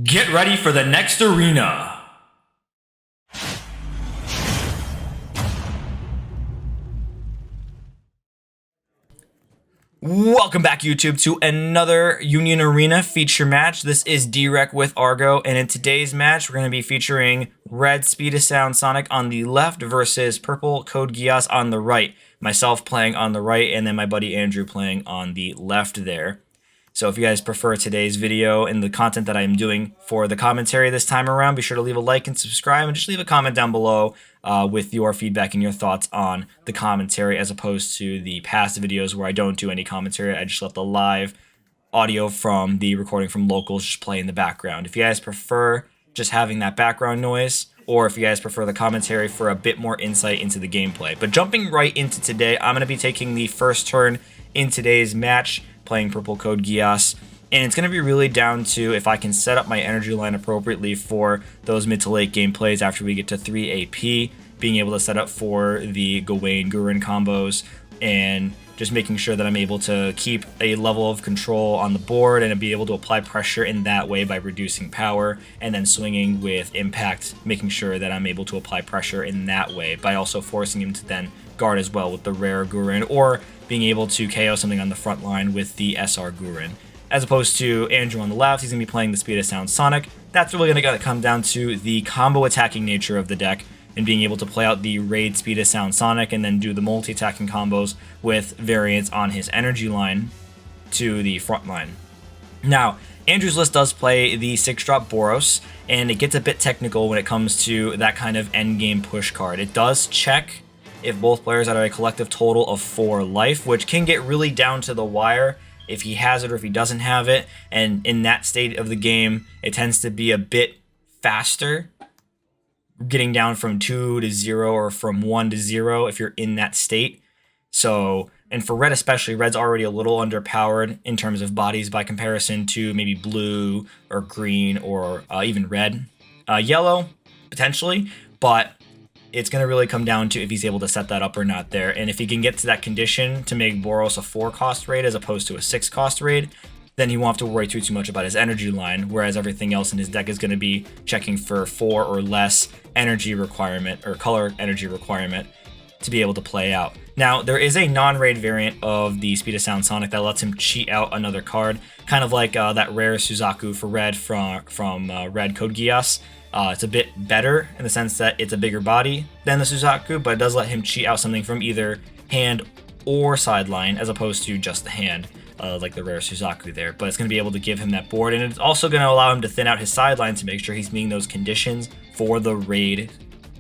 Get ready for the next arena. Welcome back, YouTube, to another Union Arena feature match. This is D-Rec with Argo, and in today's match, we're going to be featuring Red Speed of Sound Sonic on the left versus Purple Code Geass on the right. Myself playing on the right, and then my buddy Andrew playing on the left there. So if you guys prefer today's video and the content that I'm doing for the commentary this time around, be sure to leave a like and subscribe, and just leave a comment down below with your feedback and your thoughts on the commentary, as opposed to the past videos where I don't do any commentary. I just let the live audio from the recording from locals just play in the background. If you guys prefer just having that background noise, or if you guys prefer the commentary for a bit more insight into the gameplay. But jumping right into today, I'm going to be taking the first turn in today's match, playing Purple Code Geass, and it's going to be really down to if I can set up my energy line appropriately for those mid to late game plays after we get to 3 AP, being able to set up for the Gawain Gurren combos, and just making sure that I'm able to keep a level of control on the board and be able to apply pressure in that way by reducing power, and then swinging with impact, making sure that I'm able to apply pressure in that way by also forcing him to then guard as well with the rare Gurren, or being able to KO something on the front line with the SR Gurren. As opposed to Andrew on the left, he's going to be playing the Speed of Sound Sonic. That's really going to come down to the combo attacking nature of the deck, and being able to play out the raid Speed of Sound Sonic and then do the multi-attacking combos with variants on his energy line to the front line. Now, Andrew's list does play the 6-drop Boros, and it gets a bit technical when it comes to that kind of endgame push card. It does check if both players are at a collective total of 4 life, which can get really down to the wire if he has it or if he doesn't have it. And in that state of the game, it tends to be a bit faster, getting down from 2 to 0 or from 1 to 0 if you're in that state. So, and for red especially, red's already a little underpowered in terms of bodies by comparison to maybe blue or green or even red. Yellow, potentially, but it's going to really come down to if he's able to set that up or not there. And if he can get to that condition to make Boros a 4-cost raid as opposed to a 6-cost raid, then he won't have to worry too much about his energy line, whereas everything else in his deck is going to be checking for 4 or less energy requirement, or color energy requirement, to be able to play out. Now, there is a non-raid variant of the Speed of Sound Sonic that lets him cheat out another card, kind of like that rare Suzaku for red from Red Code Geass. It's a bit better in the sense that it's a bigger body than the Suzaku, but it does let him cheat out something from either hand or sideline as opposed to just the hand, like the rare Suzaku there. But it's going to be able to give him that board, and it's also going to allow him to thin out his sideline to make sure he's meeting those conditions for the raid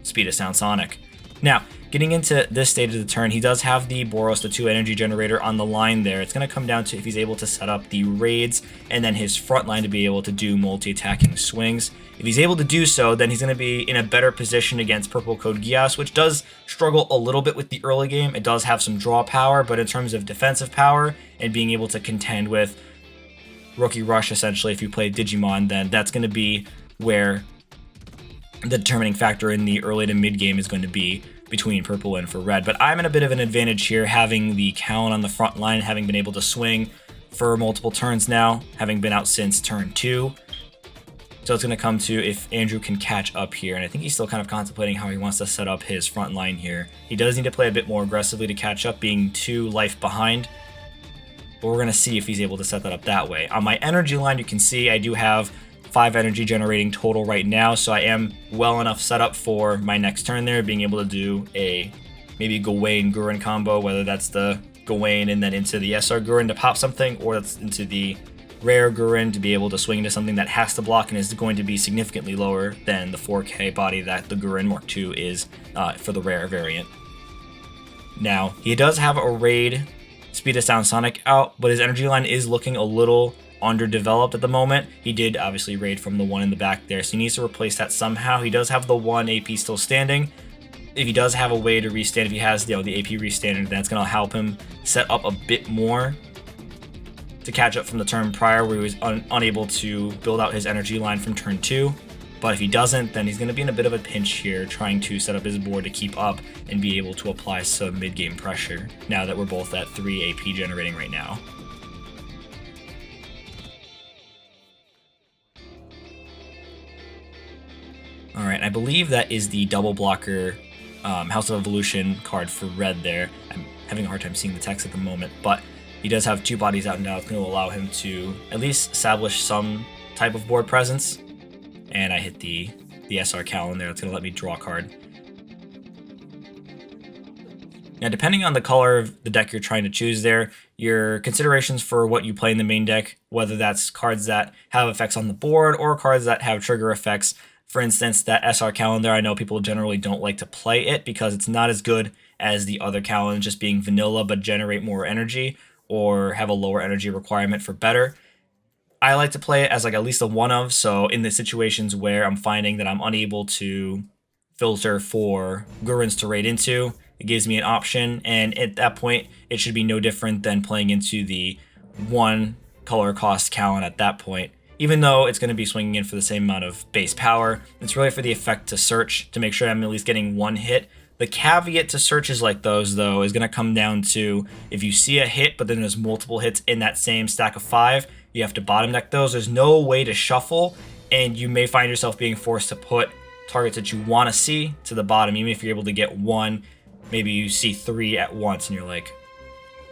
Speed of Sound Sonic. Now, getting into this stage of the turn, he does have the Boros, the 2 energy generator on the line there. It's going to come down to if he's able to set up the raids and then his front line to be able to do multi-attacking swings. If he's able to do so, then he's going to be in a better position against Purple Code Geass, which does struggle a little bit with the early game. It does have some draw power, but in terms of defensive power and being able to contend with Rookie Rush, essentially, if you play Digimon, then that's going to be where the determining factor in the early to mid game is going to be between purple and for red. But I'm in a bit of an advantage here, having the Count on the front line, having been able to swing for multiple turns now, having been out since turn 2. So it's going to come to if Andrew can catch up here, and I think he's still kind of contemplating how he wants to set up his front line here. He does need to play a bit more aggressively to catch up, being 2 life behind, but we're going to see if he's able to set that up that way. On my energy line, you can see I do have 5 energy generating total right now, so I am well enough set up for my next turn there, being able to do a maybe Gawain Gurren combo, whether that's the Gawain and then into the SR Gurren to pop something, or that's into the rare Gurren to be able to swing into something that has to block and is going to be significantly lower than the 4K body that the Gurren Mark II is for the rare variant. Now, he does have a raid Speed of Sound Sonic out, but his energy line is looking a little underdeveloped at the moment. He did obviously raid from the one in the back there, so he needs to replace that somehow. He does have the 1 AP still standing. If he does have a way to restand, if he has the AP restanding, then it's going to help him set up a bit more to catch up from the turn prior where he was unable to build out his energy line from turn 2. But if he doesn't, then he's going to be in a bit of a pinch here, trying to set up his board to keep up and be able to apply some mid-game pressure now that we're both at 3 AP generating right now. All right, I believe that is the double blocker House of Evolution card for red there. I'm having a hard time seeing the text at the moment, but he does have 2 bodies out now. It's going to allow him to at least establish some type of board presence. And I hit the SR Cal in there. It's going to let me draw a card. Now, depending on the color of the deck you're trying to choose there, your considerations for what you play in the main deck, whether that's cards that have effects on the board or cards that have trigger effects. For instance, that SR calendar, I know people generally don't like to play it because it's not as good as the other calendars, just being vanilla but generate more energy or have a lower energy requirement for better. I like to play it as like at least a one of, so in the situations where I'm finding that I'm unable to filter for Gurins to raid into, it gives me an option, and at that point it should be no different than playing into the 1 color cost Callan at that point. Even though it's going to be swinging in for the same amount of base power, it's really for the effect to search to make sure I'm at least getting 1 hit. The caveat to searches like those, though, is going to come down to if you see a hit, but then there's multiple hits in that same stack of 5, you have to bottom deck those. There's no way to shuffle, and you may find yourself being forced to put targets that you want to see to the bottom, even if you're able to get 1. Maybe you see 3 at once, and you're like,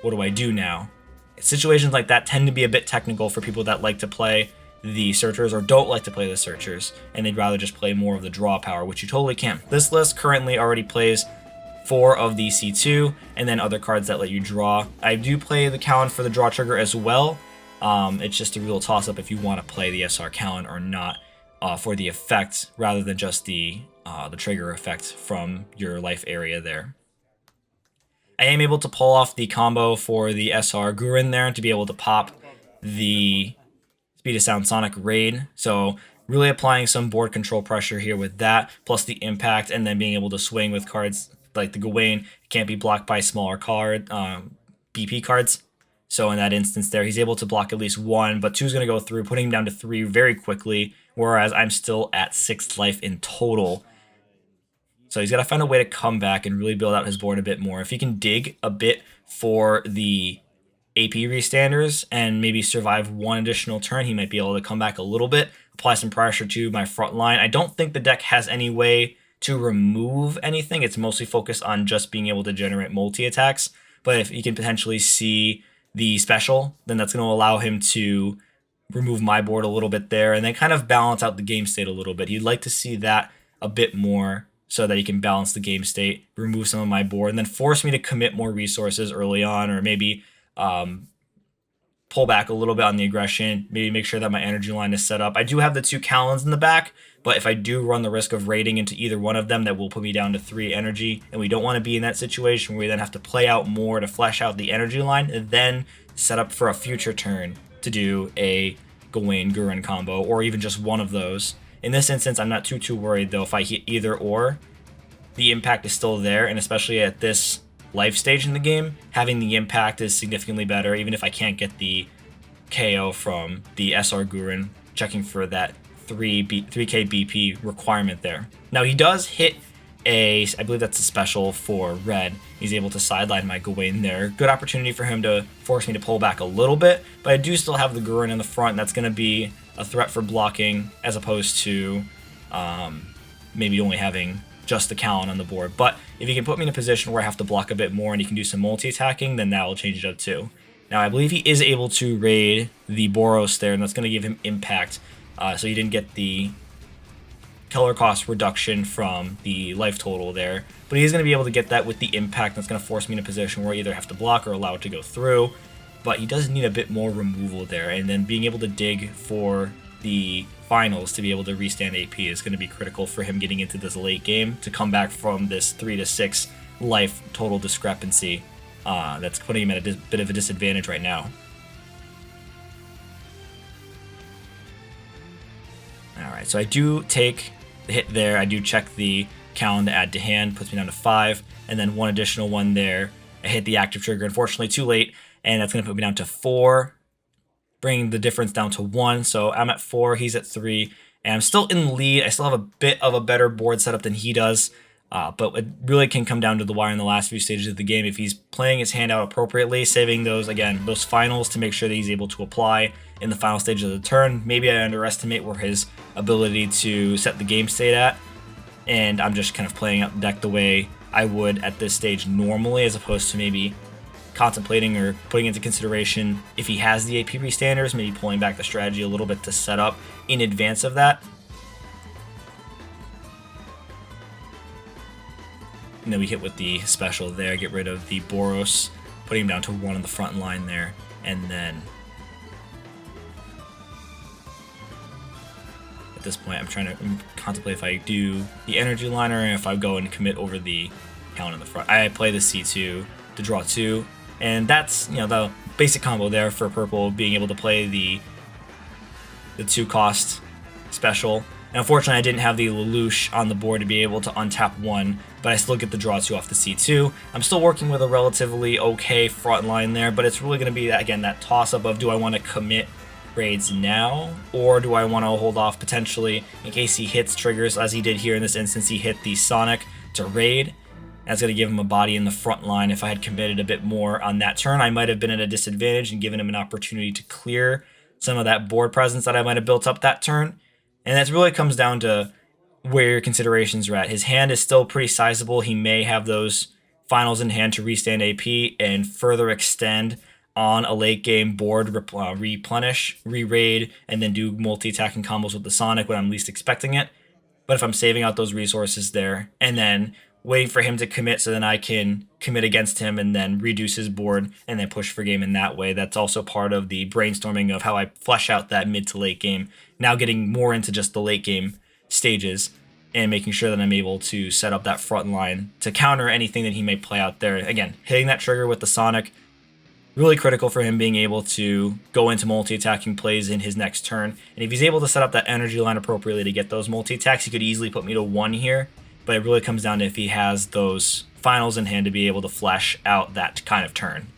what do I do now? Situations like that tend to be a bit technical for people that like to play the searchers or don't like to play the searchers, and they'd rather just play more of the draw power, which you totally can. This list currently already plays 4 of the C2 and then other cards that let you draw. I do play the Callan for the draw trigger as well. It's just a real toss-up if you want to play the SR Callan or not for the effect rather than just the trigger effect from your life area there. I am able to pull off the combo for the SR Gurin there to be able to pop the Speed of Sound Sonic raid. So really applying some board control pressure here with that, plus the impact, and then being able to swing with cards like the Gawain. Can't be blocked by smaller card BP cards. So in that instance there, he's able to block at least 1, but 2 is going to go through, putting him down to 3 very quickly, whereas I'm still at 6 life in total. So he's got to find a way to come back and really build out his board a bit more. If he can dig a bit for the AP restanders and maybe survive 1 additional turn, he might be able to come back a little bit, apply some pressure to my front line. I don't think the deck has any way to remove anything. It's mostly focused on just being able to generate multi-attacks. But if he can potentially see the special, then that's going to allow him to remove my board a little bit there and then kind of balance out the game state a little bit. He'd like to see that a bit more so that he can balance the game state, remove some of my board, and then force me to commit more resources early on, or maybe pull back a little bit on the aggression, maybe make sure that my energy line is set up. I do have the 2 Callans in the back, but if I do run the risk of raiding into either one of them, that will put me down to 3 energy, and we don't want to be in that situation where we then have to play out more to flesh out the energy line, and then set up for a future turn to do a Gawain Gurren combo, or even just one of those. In this instance, I'm not too worried, though. If I hit either or, the impact is still there, and especially at this life stage in the game, having the impact is significantly better, even if I can't get the KO from the SR Gurren, checking for that 3k BP requirement there. Now, he does hit I believe that's a special for red. He's able to sideline my Gawain there. Good opportunity for him to force me to pull back a little bit, but I do still have the Gurren in the front, and that's going to be a threat for blocking as opposed to maybe only having just the Callan on the board. But if he can put me in a position where I have to block a bit more and he can do some multi-attacking, then that will change it up too. Now, I believe he is able to raid the Boros there, and that's going to give him impact. So he didn't get the color cost reduction from the life total there, but he's going to be able to get that with the impact. That's going to force me in a position where I either have to block or allow it to go through, but he does need a bit more removal there, and then being able to dig for the finals to be able to restand AP is going to be critical for him getting into this late game to come back from this 3 to 6 life total discrepancy that's putting him at a bit of a disadvantage right now. Alright, so I do take the hit there. I do check the Callan to add to hand, puts me down to 5, and then 1 additional one there. I hit the active trigger, unfortunately too late, and that's going to put me down to 4, bringing the difference down to 1. So I'm at 4, he's at 3, and I'm still in the lead. I still have a bit of a better board setup than he does, but it really can come down to the wire in the last few stages of the game. If he's playing his hand out appropriately, saving those, again, those finals to make sure that he's able to apply in the final stage of the turn. Maybe I underestimate where his ability to set the game state at, and I'm just kind of playing out the deck the way I would at this stage normally, as opposed to maybe contemplating or putting into consideration if he has the APB standards, maybe pulling back the strategy a little bit to set up in advance of that. And then we hit with the special there, get rid of the Boros, putting him down to 1 on the front line there, and then at this point I'm trying to contemplate if I do the energy line or if I go and commit over the count in the front. I play the C2 to draw 2, and that's, you know, the basic combo there for purple, being able to play the 2-cost special. And unfortunately, I didn't have the Lelouch on the board to be able to untap 1, but I still get the draw 2 off the C2. I'm still working with a relatively okay front line there, but it's really going to be, again, that toss-up of, do I want to commit raids now, or do I want to hold off potentially in case he hits triggers, as he did here in this instance. He hit the Sonic to raid. That's going to give him a body in the front line. If I had committed a bit more on that turn, I might have been at a disadvantage and given him an opportunity to clear some of that board presence that I might have built up that turn. And that really comes down to where your considerations are at. His hand is still pretty sizable. He may have those finals in hand to restand AP and further extend on a late game board, replenish, re-raid, and then do multi-attacking combos with the Sonic when I'm least expecting it. But if I'm saving out those resources there and then waiting for him to commit so then I can commit against him and then reduce his board and then push for game in that way, that's also part of the brainstorming of how I flesh out that mid to late game. Now getting more into just the late game stages and making sure that I'm able to set up that front line to counter anything that he may play out there. Again, hitting that trigger with the Sonic, really critical for him being able to go into multi-attacking plays in his next turn. And if he's able to set up that energy line appropriately to get those multi-attacks, he could easily put me to 1 here. But it really comes down to if he has those finals in hand to be able to flash out that kind of turn.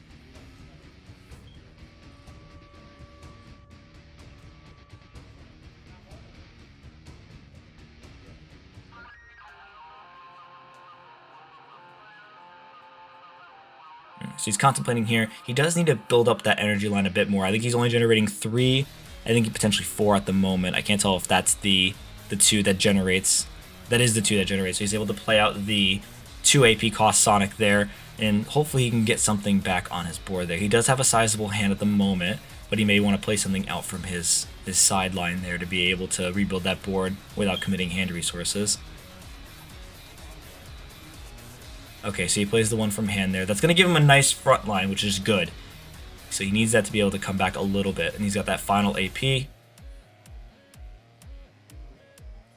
So he's contemplating here. He does need to build up that energy line a bit more. I think he's only generating 3. I think potentially 4 at the moment. I can't tell if that's the 2 that generates. That is the 2 that generates. So he's able to play out the 2 AP cost Sonic there, and hopefully he can get something back on his board there. He does have a sizable hand at the moment, but he may want to play something out from his sideline there to be able to rebuild that board without committing hand resources. Okay, so he plays the 1 from hand there. That's going to give him a nice front line, which is good. So he needs that to be able to come back a little bit, and he's got that final AP.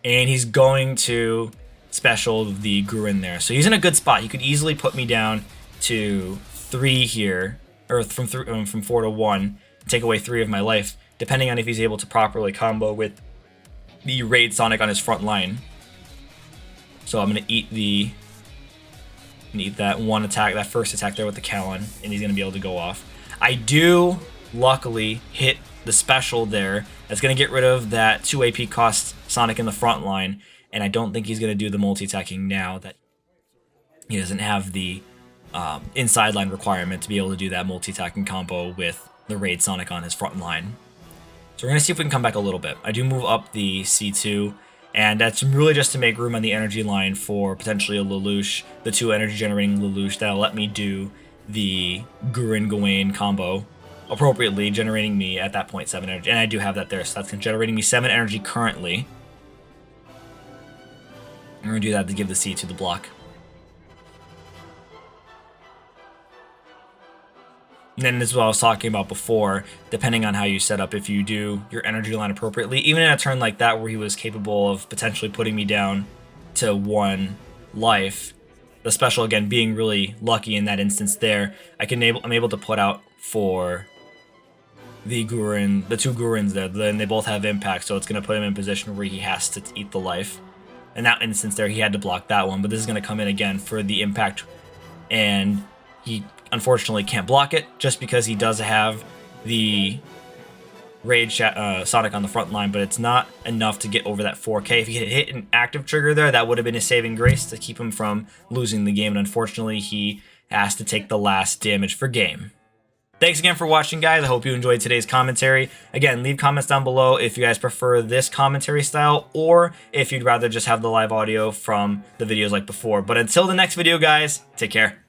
And he's going to special the Gurin there. So he's in a good spot. He could easily put me down to 3 here, or from 4 to 1, take away 3 of my life, depending on if he's able to properly combo with the Raid Sonic on his front line. So I'm going to eat that 1 attack, that first attack there with the Callan, and he's going to be able to go off. I do, luckily, hit the special there. That's going to get rid of that 2 AP cost Sonic in the front line, and I don't think he's going to do the multi-attacking now that he doesn't have the inside line requirement to be able to do that multi-attacking combo with the Raid Sonic on his front line. So we're going to see if we can come back a little bit. I do move up the C2, and that's really just to make room on the energy line for potentially a Lelouch, the 2 energy generating Lelouch that'll let me do the Gurin Gawain combo appropriately, generating me at that point 7 energy, and I do have that there, so that's generating me 7 energy currently. I'm going to do that to give the C to the block. And then this is what I was talking about before, depending on how you set up, if you do your energy line appropriately, even in a turn like that where he was capable of potentially putting me down to 1 life, the special again being really lucky in that instance there, I'm able to put out for the 2 Gurins there, then they both have impact, so it's going to put him in a position where he has to eat the life. In that instance there, he had to block that one, but this is going to come in again for the impact, and he unfortunately can't block it just because he does have the Raid Sonic on the front line, but it's not enough to get over that 4K. If he had hit an active trigger there, that would have been his saving grace to keep him from losing the game, and unfortunately he has to take the last damage for game. Thanks again for watching, guys. I hope you enjoyed today's commentary. Again, leave comments down below if you guys prefer this commentary style or if you'd rather just have the live audio from the videos like before. But until the next video, guys, take care.